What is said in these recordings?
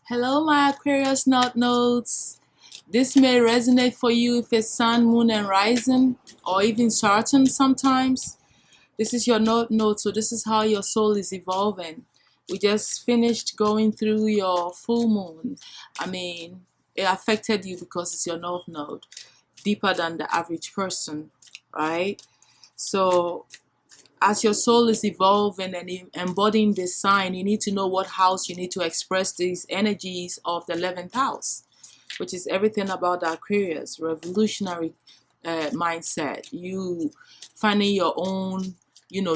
Hello, my Aquarius North nodes. This may resonate for you if it's Sun, Moon, and Rising, or even Saturn sometimes. This is your North node, so this is how your soul is evolving. We just finished going through your full moon. It affected you because it's your North node, deeper than the average person, right? So as your soul is evolving and embodying this sign, you need to know what house you need to express these energies of the 11th house, which is everything about the Aquarius, revolutionary mindset. You finding your own,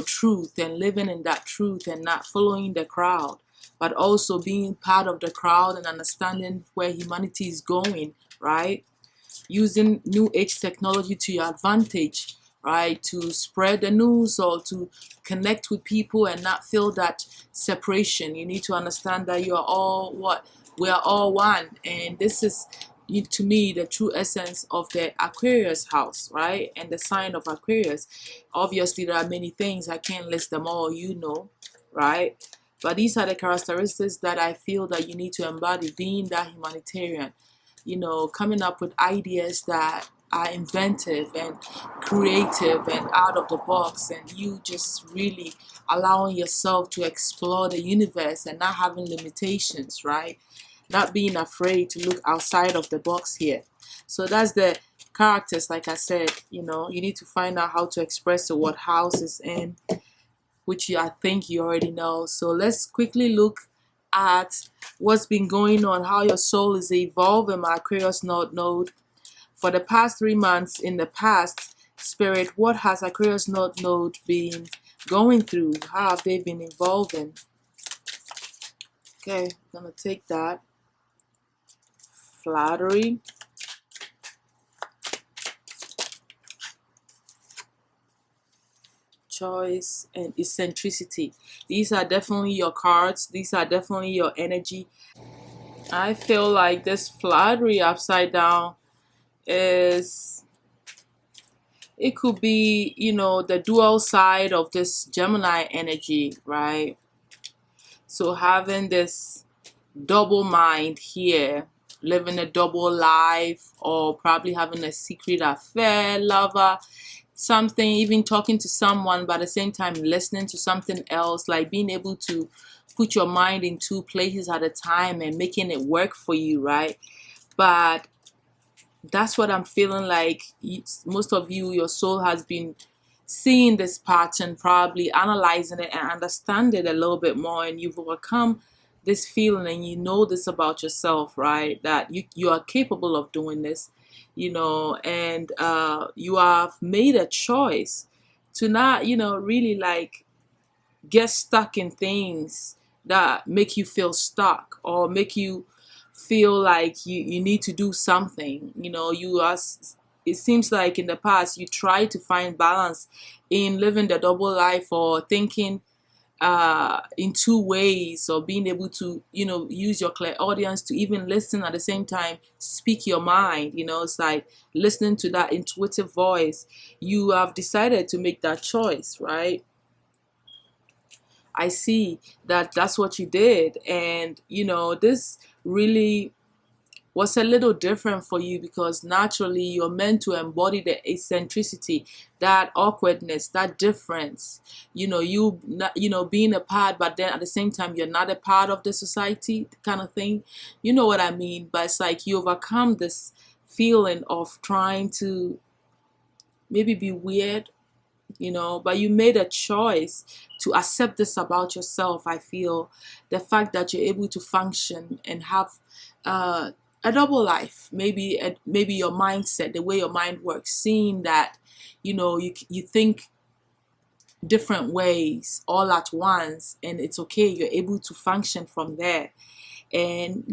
truth and living in that truth and not following the crowd, but also being part of the crowd and understanding where humanity is going, right? Using new age technology to your advantage, right? To spread the news or to connect with people and not feel that separation. You need to understand that you are all what? We are all one. And this is, to me, the true essence of the Aquarius house, right? And the sign of Aquarius. Obviously, there are many things. I can't list them all, right? But these are the characteristics that I feel that you need to embody, being that humanitarian, coming up with ideas that are inventive and creative and out of the box, and you just really allowing yourself to explore the universe and not having limitations, right? Not being afraid to look outside of the box here. So that's the characters. Like I said, you need to find out how to express it, what house is in, which I think you already know. So let's quickly look at what's been going on, how your soul is evolving, my Aquarius North node. For the past 3 months in the past, Spirit, what has Aquarius North node been going through? How have they been evolving? Okay, I'm going to take that. Flattery. Choice and eccentricity. These are definitely your cards. These are definitely your energy. I feel like this flattery upside down is, it could be, the dual side of this Gemini energy, right? So having this double mind here, living a double life, or probably having a secret affair, lover, something, even talking to someone, but at the same time listening to something else, like being able to put your mind in two places at a time and making it work for you, right? But that's what I'm feeling like. Most of you, your soul has been seeing this pattern, probably analyzing it and understand it a little bit more, and you've overcome this feeling and you know this about yourself, right? That you are capable of doing this, and you have made a choice to not, really like get stuck in things that make you feel stuck or make you feel like you need to do something. It seems like in the past you try to find balance in living the double life or thinking in two ways, or being able to use your clairaudience to even listen at the same time, speak your mind. It's like listening to that intuitive voice. You have decided to make that choice, right? I see that that's what you did. And, this really was a little different for you because naturally you're meant to embody the eccentricity, that awkwardness, that difference. Being a part, but then at the same time, you're not a part of the society kind of thing. You know what I mean? But it's like you overcome this feeling of trying to maybe be weird, but you made a choice to accept this about yourself. I feel the fact that you're able to function and have a double life, maybe your mindset, the way your mind works, seeing that you think different ways all at once, and it's okay, you're able to function from there. And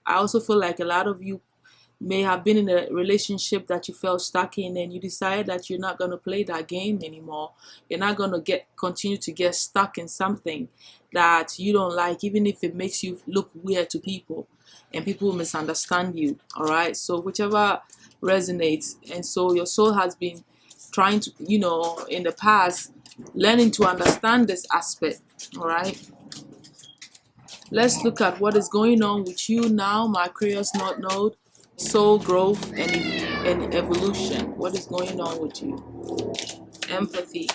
I also feel like a lot of you may have been in a relationship that you felt stuck in, and you decide that you're not going to play that game anymore. You're not going to continue to get stuck in something that you don't like, even if it makes you look weird to people and people will misunderstand you. All right, so whichever resonates. And so your soul has been trying to, in the past, learning to understand this aspect. All right, Let's look at what is going on with you now, my Aquarius North Node, soul growth and evolution. What is going on with you? Empathy,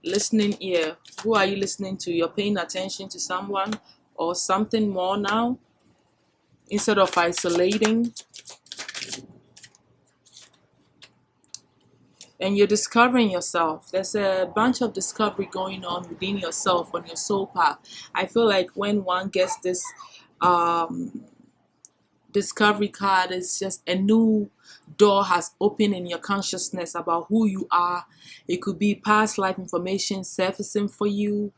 listening ear. Who are you listening to? You're paying attention to someone or something more now instead of isolating. And you're discovering yourself. There's a bunch of discovery going on within yourself on your soul path. I feel like when one gets this discovery card, it's just a new door has opened in your consciousness about who you are. It could be past life information surfacing for you.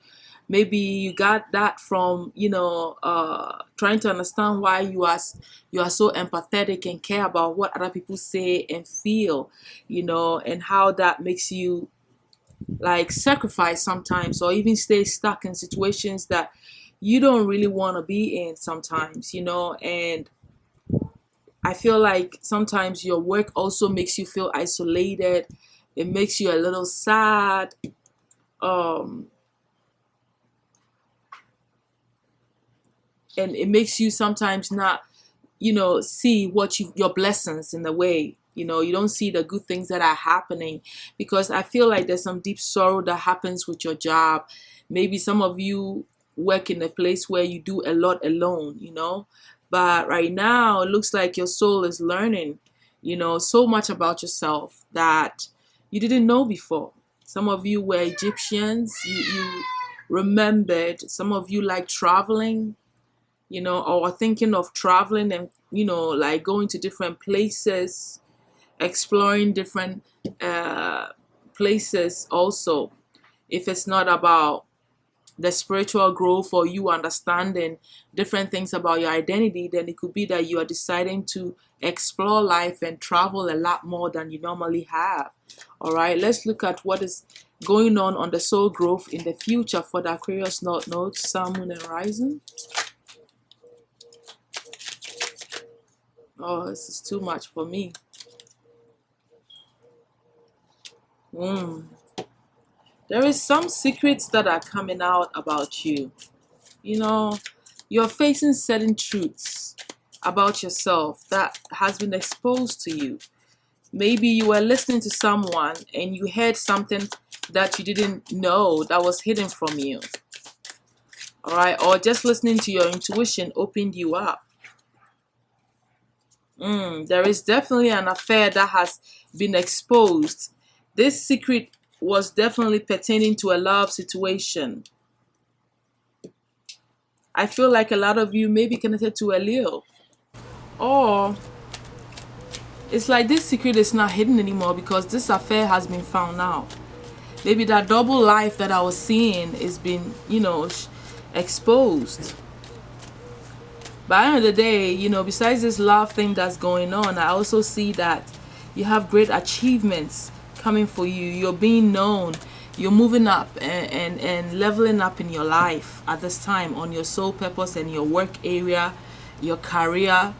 Maybe you got that from trying to understand why you are so empathetic and care about what other people say and feel, and how that makes you like sacrifice sometimes, or even stay stuck in situations that you don't really want to be in sometimes, and I feel like sometimes your work also makes you feel isolated. It makes you a little sad. And it makes you sometimes not, see your blessings in a way. You don't see the good things that are happening, because I feel like there's some deep sorrow that happens with your job. Maybe some of you work in a place where you do a lot alone, but right now it looks like your soul is learning, so much about yourself that you didn't know before. Some of you were Egyptians, you remembered. Some of you like traveling, or thinking of traveling and, like going to different places, exploring different places also. If it's not about the spiritual growth or you understanding different things about your identity, then it could be that you are deciding to explore life and travel a lot more than you normally have. All right, let's look at what is going on the soul growth in the future for the Aquarius North Node, Sun, Moon, and Rising. Oh, this is too much for me. There is some secrets that are coming out about you. You're facing certain truths about yourself that has been exposed to you. Maybe you were listening to someone and you heard something that you didn't know that was hidden from you. All right, or just listening to your intuition opened you up. There is definitely an affair that has been exposed. This secret was definitely pertaining to a love situation. I feel like a lot of you may be connected to a Leo. Or it's like this secret is not hidden anymore because this affair has been found out. Maybe that double life that I was seeing is been, exposed. By the end of the day, besides this love thing that's going on, I also see that you have great achievements coming for you. You're being known. You're moving up and leveling up in your life at this time on your soul purpose and your work area, your career,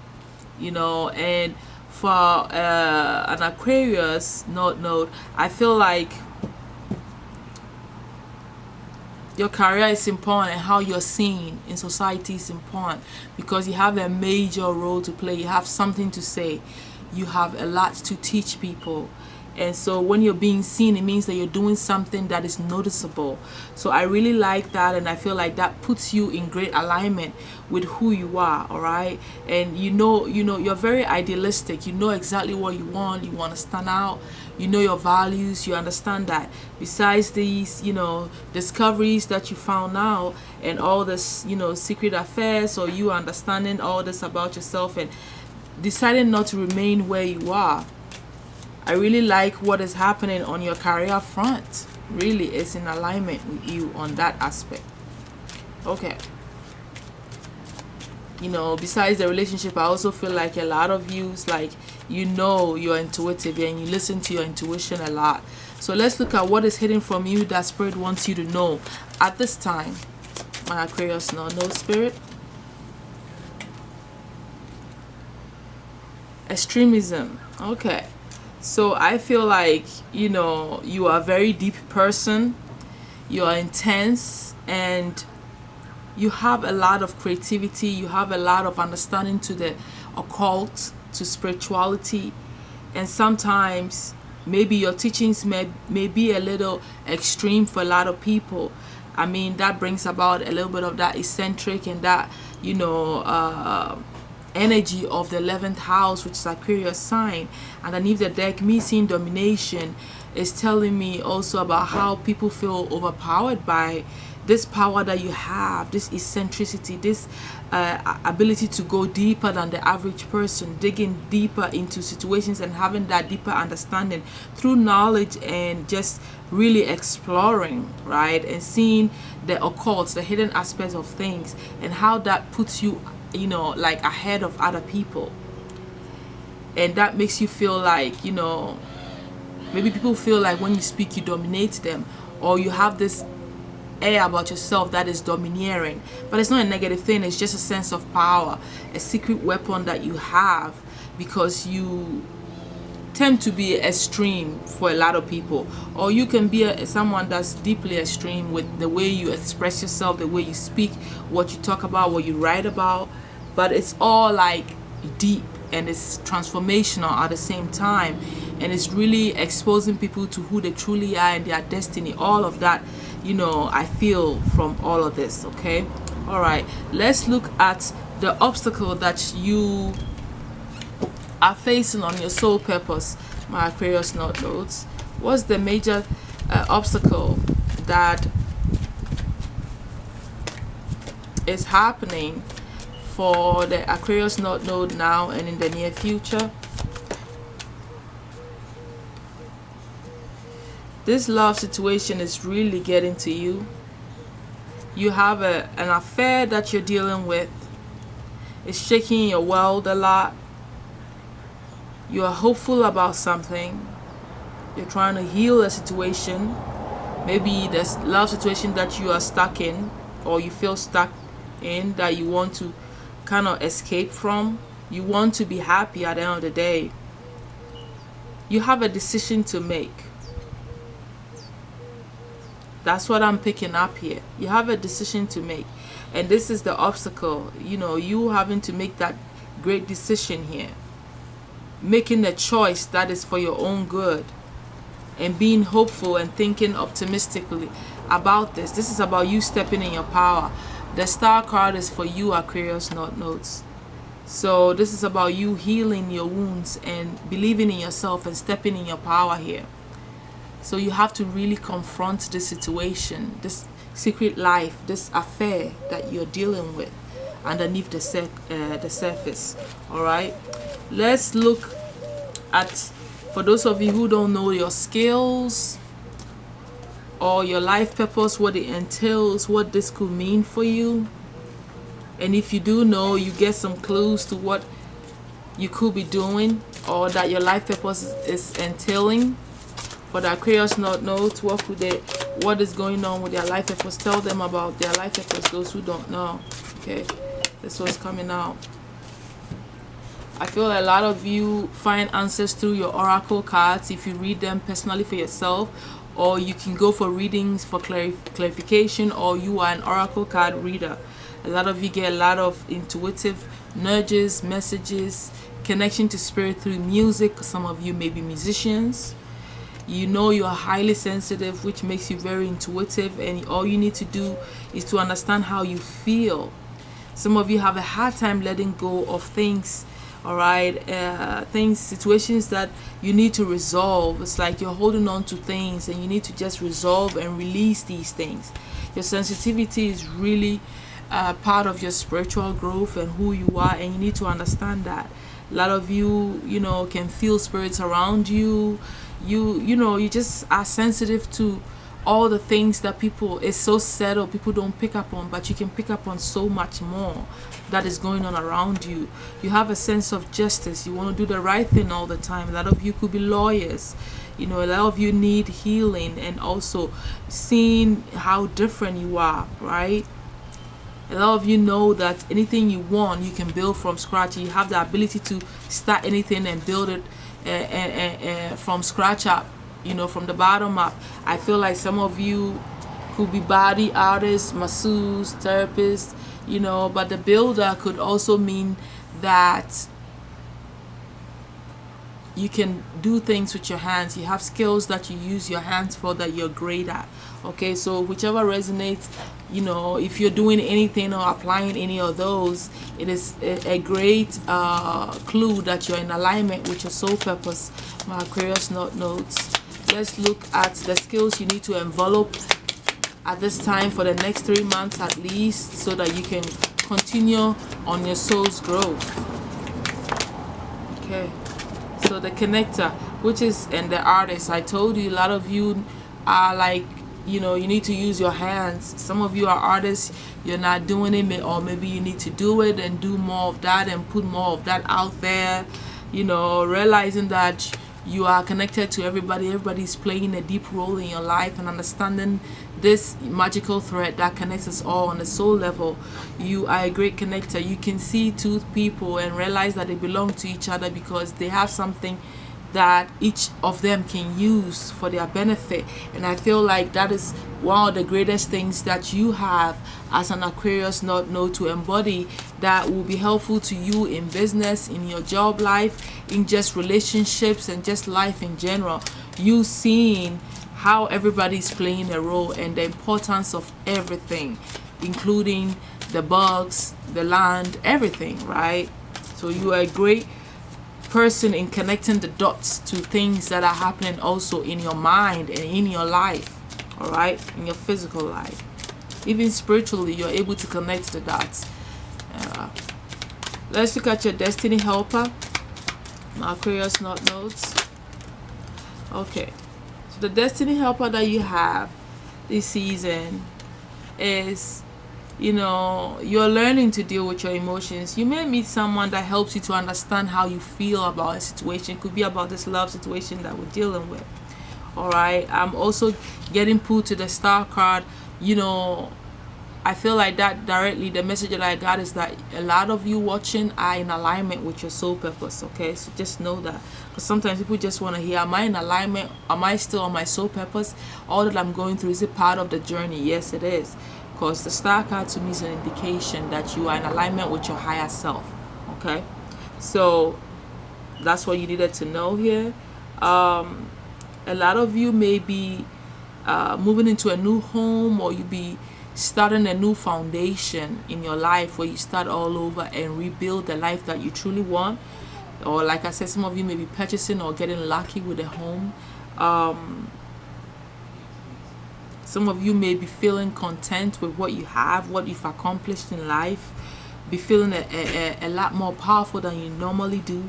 and for an Aquarius node, I feel like your career is important and how you're seen in society is important because you have a major role to play. You have something to say. You have a lot to teach people. And so when you're being seen, it means that you're doing something that is noticeable. So I really like that, and I feel like that puts you in great alignment with who you are, all right? And you're very idealistic. You know exactly what you want. You want to stand out. You know your values. You understand that besides these, discoveries that you found out and all this, secret affairs, or you understanding all this about yourself and deciding not to remain where you are. I really like what is happening on your career front. Really, it's in alignment with you on that aspect. Okay. Besides the relationship, I also feel like a lot of you is like, you're intuitive and you listen to your intuition a lot. So let's look at what is hidden from you that Spirit wants you to know at this time. My Aquarius, no Spirit. Extremism. Okay. So I feel like, you are a very deep person. You are intense and you have a lot of creativity, you have a lot of understanding to the occult, to spirituality, and sometimes maybe your teachings may be a little extreme for a lot of people. I mean, that brings about a little bit of that eccentric and that, energy of the 11th house, which is Aquarius sign. Underneath the deck, me seeing domination is telling me also about how people feel overpowered by this power that you have, this eccentricity, this ability to go deeper than the average person, digging deeper into situations and having that deeper understanding through knowledge and just really exploring, right? And seeing the occult, the hidden aspects of things, and how that puts you, like ahead of other people. And that makes you feel like, maybe people feel like when you speak, you dominate them, or you have this air about yourself that is domineering. But it's not a negative thing, it's just a sense of power, a secret weapon that you have, because you tend to be extreme for a lot of people. Or you can be someone that's deeply extreme with the way you express yourself, the way you speak, what you talk about, what you write about. But it's all like deep and it's transformational at the same time, and it's really exposing people to who they truly are and their destiny. All of that, I feel from all of this. Okay, all right, let's look at the obstacle that you are facing on your soul purpose, my Aquarius North Nodes. What's the major obstacle that is happening for the Aquarius North Node now and in the near future? This love situation is really getting to you. You have an affair that you're dealing with. It's shaking your world a lot. You are hopeful about something. You're trying to heal a situation. Maybe there's love situation that you are stuck in, or you feel stuck in, that you want to kind of escape from. You want to be happy at the end of the day. You have a decision to make. That's what I'm picking up here. You have a decision to make, and this is the obstacle. You having to make that great decision here, making a choice that is for your own good, and being hopeful and thinking optimistically about this. This is about you stepping in your power. The star card is for you, Aquarius North Nodes. So this is about you healing your wounds and believing in yourself and stepping in your power here. So you have to really confront this situation, this secret life, this affair that you're dealing with underneath the surface. All right, let's look at, for those of you who don't know your skills or your life purpose, what it entails, what this could mean for you. And if you do know, you get some clues to what you could be doing or that your life purpose is entailing. For the Aquarius North Nodes, what is going on with their life purpose? Tell them about their life purpose, those who don't know. Okay, this was coming out. I feel a lot of you find answers through your oracle cards if you read them personally for yourself, or you can go for readings for clarification, or you are an oracle card reader. A lot of you get a lot of intuitive nudges, messages, connection to spirit through music. Some of you may be musicians. You are highly sensitive, which makes you very intuitive, and all you need to do is to understand how you feel. Some of you have a hard time letting go of things, all right, situations that you need to resolve. It's like you're holding on to things and you need to just resolve and release these things. Your sensitivity is really part of your spiritual growth and who you are, and you need to understand that. A lot of you, can feel spirits around you. You just are sensitive to all the things that it's so subtle, people don't pick up on, but you can pick up on so much more that is going on around you. You have a sense of justice. You want to do the right thing all the time. A lot of you could be lawyers. A lot of you need healing and also seeing how different you are, right? A lot of you know that anything you want, you can build from scratch. You have the ability to start anything and build it from scratch up, from the bottom up. I feel like some of you Could be body artist, masseuse, therapist, you know. But the builder could also mean that you can do things with your hands. You have skills that you use your hands for that you're great at. Okay, so whichever resonates, you know, if you're doing anything or applying any of those, it is a great clue that you're in alignment with your soul purpose. My Aquarius notes. Let's look at the skills you need to envelop at this time for the next 3 months at least, so that you can continue on your soul's growth. Okay, so the connector, which is, and the artist, I told you a lot of you are like, you know, you need to use your hands. Some of you are artists, you're not doing it, or maybe you need to do it and do more of that and put more of that out there, you know, realizing that you are connected to everybody. Everybody's playing a deep role in your life, and understanding this magical thread that connects us all on a soul level. You are a great connector. You can see two people and realize that they belong to each other because they have something that each of them can use for their benefit. And I feel like that is one of the greatest things that you have as an Aquarius node to embody, that will be helpful to you in business, in your job life, in just relationships, and just life in general. You seeing how everybody's playing a role and the importance of everything, including the bugs, the land, everything, right? So you are a great person in connecting the dots to things that are happening also in your mind and in your life, all right, in your physical life. Even spiritually, you're able to connect the dots. Let's look at your destiny helper, my Aquarius notes. Okay, so the destiny helper that you have this season is, you know, you're learning to deal with your emotions. You may meet someone that helps you to understand how you feel about a situation. It could be about this love situation that we're dealing with. All right, I'm also getting pulled to the star card. You know, I feel like that directly, the message that I got is that a lot of you watching are in alignment with your soul purpose. Okay, so just know that, because sometimes people just want to hear, am I in alignment? Am I still on my soul purpose? All that I'm going through, is it part of the journey? Yes, it is. Because the star card to me is an indication that you are in alignment with your higher self. Okay, so that's what you needed to know here. A lot of you may be moving into a new home, or you be starting a new foundation in your life, where you start all over and rebuild the life that you truly want. Or like I said, some of you may be purchasing or getting lucky with a home. Some of you may be feeling content with what you have, what you've accomplished in life, be feeling a lot more powerful than you normally do.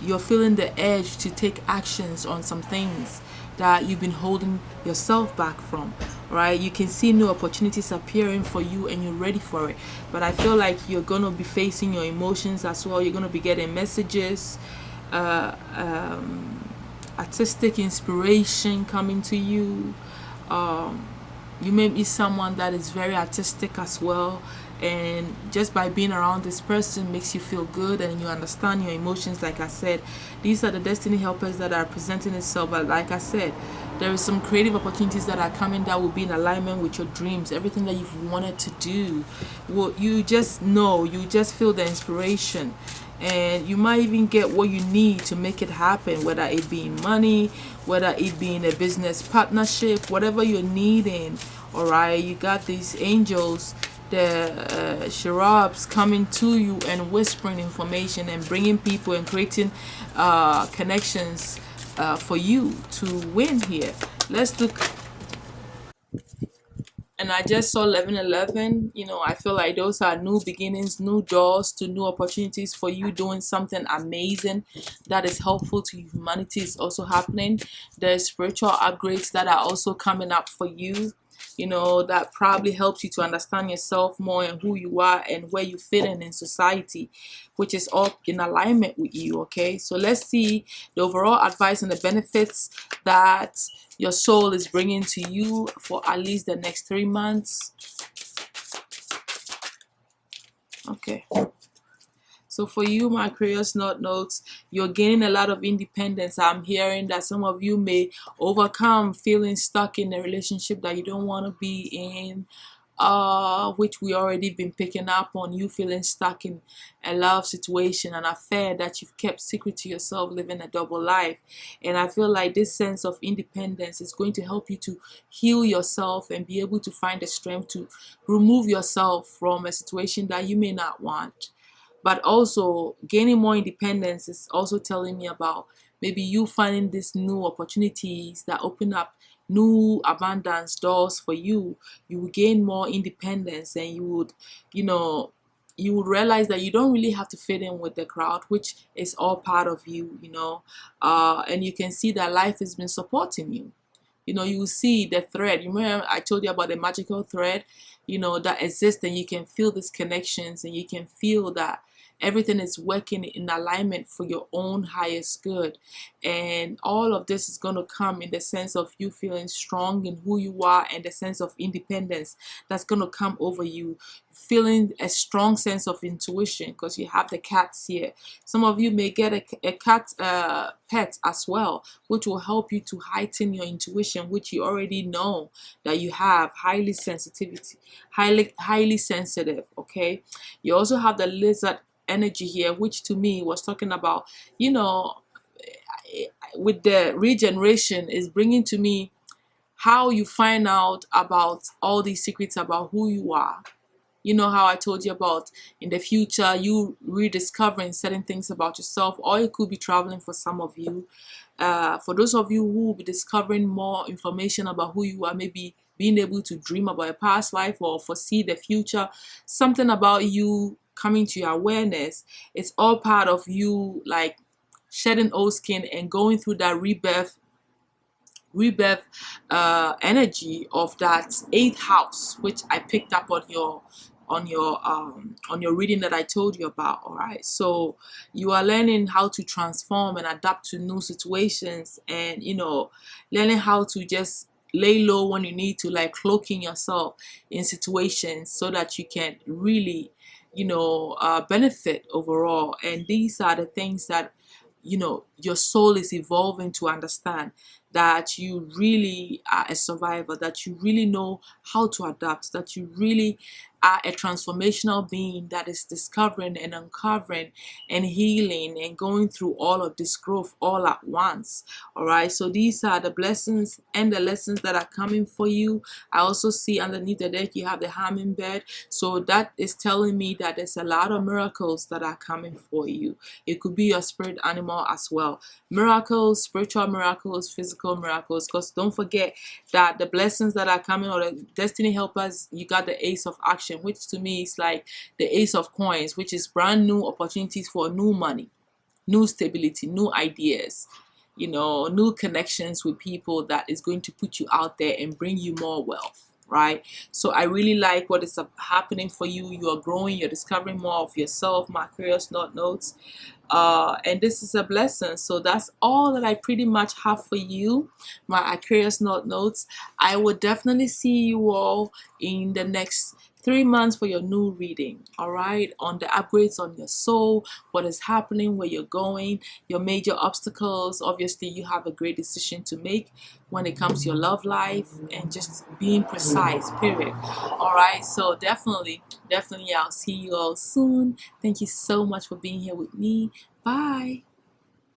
You're feeling the edge to take actions on some things that you've been holding yourself back from, right? You can see new opportunities appearing for you and you're ready for it. But I feel like you're going to be facing your emotions as well. You're going to be getting messages, artistic inspiration coming to you. You may be someone that is very artistic as well, and just by being around this person makes you feel good and you understand your emotions. Like I said, these are the destiny helpers that are presenting itself. But like I said, there is some creative opportunities that are coming that will be in alignment with your dreams, everything that you've wanted to do. Well, you just know, you just feel the inspiration, and you might even get what you need to make it happen, whether it be in money, whether it be in a business partnership, whatever you're needing. All right, you got these angels, the cherubs coming to you and whispering information and bringing people and creating connections for you to win here. Let's look. And I just saw 1111. You know, I feel like those are new beginnings, new doors to new opportunities for you, doing something amazing that is helpful to humanity is also happening. There's spiritual upgrades that are also coming up for you, you know, that probably helps you to understand yourself more and who you are and where you fit in society, which is all in alignment with you. Okay, so let's see the overall advice and the benefits that your soul is bringing to you for at least the next 3 months. Okay, So for you, my Aquarius North Nodes, you're gaining a lot of independence. I'm hearing that some of you may overcome feeling stuck in a relationship that you don't want to be in, which we already been picking up on, you feeling stuck in a love situation, an affair that you've kept secret to yourself, living a double life. And I feel like this sense of independence is going to help you to heal yourself and be able to find the strength to remove yourself from a situation that you may not want. But also gaining more independence is also telling me about maybe you finding these new opportunities that open up new abundance doors for you. You will gain more independence, and you know you would realize that you don't really have to fit in with the crowd, which is all part of you, and you can see that life has been supporting you. You will see the thread. You remember I told you about the magical thread, that exists, and you can feel these connections, and you can feel that everything is working in alignment for your own highest good. And all of this is going to come in the sense of you feeling strong in who you are, and the sense of independence that's going to come over you, feeling a strong sense of intuition, because you have the cats here. Some of you may get a cat pet as well, which will help you to heighten your intuition, which you already know that you have highly sensitivity, highly sensitive. Okay, you also have the lizard energy here, which to me was talking about, with the regeneration, is bringing to me how you find out about all these secrets about who you are. You know how I told you about in the future you rediscovering certain things about yourself, or it could be traveling for some of you. For those of you who will be discovering more information about who you are, maybe being able to dream about a past life or foresee the future, something about you coming to your awareness, it's all part of you, like shedding old skin and going through that rebirth energy of that eighth house, which I picked up on your reading that I told you about. All right, so you are learning how to transform and adapt to new situations, and learning how to just lay low when you need to, like cloaking yourself in situations so that you can really benefit overall. And these are the things that your soul is evolving to understand, that you really are a survivor, that you really know how to adapt, that you really are a transformational being that is discovering and uncovering and healing and going through all of this growth all at once. All right, so these are the blessings and the lessons that are coming for you. I also see underneath the deck you have the hummingbird, so that is telling me that there's a lot of miracles that are coming for you. It could be your spirit animal as well. Miracles, spiritual miracles, physical miracles, because don't forget that the blessings that are coming, or the destiny helpers, you got the ace of action, which to me is like the ace of coins, which is brand new opportunities for new money, new stability, new ideas, new connections with people that is going to put you out there and bring you more wealth. Right, so I really like what is happening for you. You are growing, you're discovering more of yourself, my Aquarius North Nodes, and this is a blessing. So that's all that I pretty much have for you, my Aquarius North Nodes. I will definitely see you all in the next 3 months for your new reading. All right, on the upgrades on your soul, what is happening, where you're going, your major obstacles. Obviously you have a great decision to make when it comes to your love life, and just being precise, period. All right, so definitely I'll see you all soon. Thank you so much for being here with me. Bye.